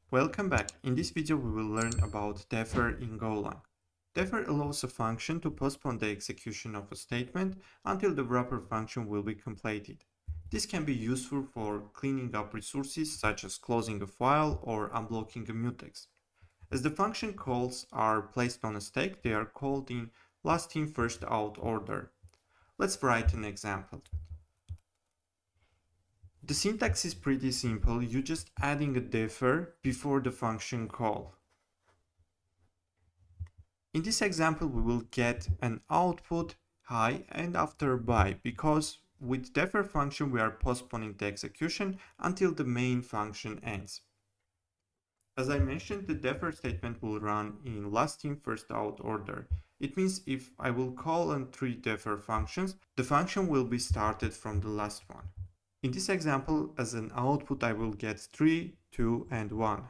Welcome back. In this video we will learn about defer in Golang. Defer allows a function to postpone the execution of a statement until the wrapper function will be completed. This can be useful for cleaning up resources such as closing a file or unblocking a mutex. As the function calls are placed on a stack, they are called in last in first out order. Let's write an example. The syntax is pretty simple, you're just adding a defer before the function call. In this example, we will get an output high and after by because with defer function we are postponing the execution until the main function ends. As I mentioned, the defer statement will run in last in first out order. It means if I will call on 3 defer functions, the function will be started from the last one. In this example, as an output I will get 3, 2 and 1.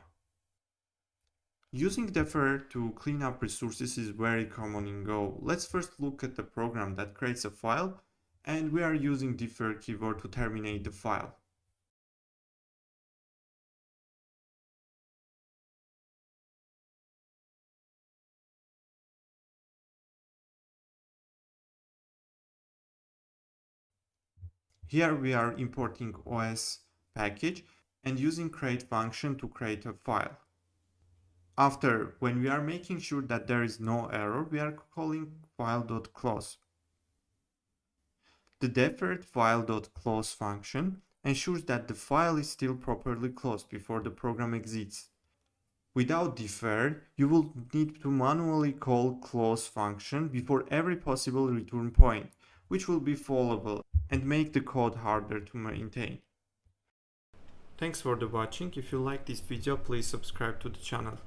Using defer to clean up resources is very common in Go. Let's first look at the program that creates a file, and we are using defer keyword to terminate the file. Here we are importing OS package and using create function to create a file. After, when we are making sure that there is no error, we are calling file.close. The deferred file.close function ensures that the file is still properly closed before the program exits. Without defer, you will need to manually call close function before every possible return point, which will be fallable and make the code harder to maintain. Thanks for the watching. If you like this video, please subscribe to the channel.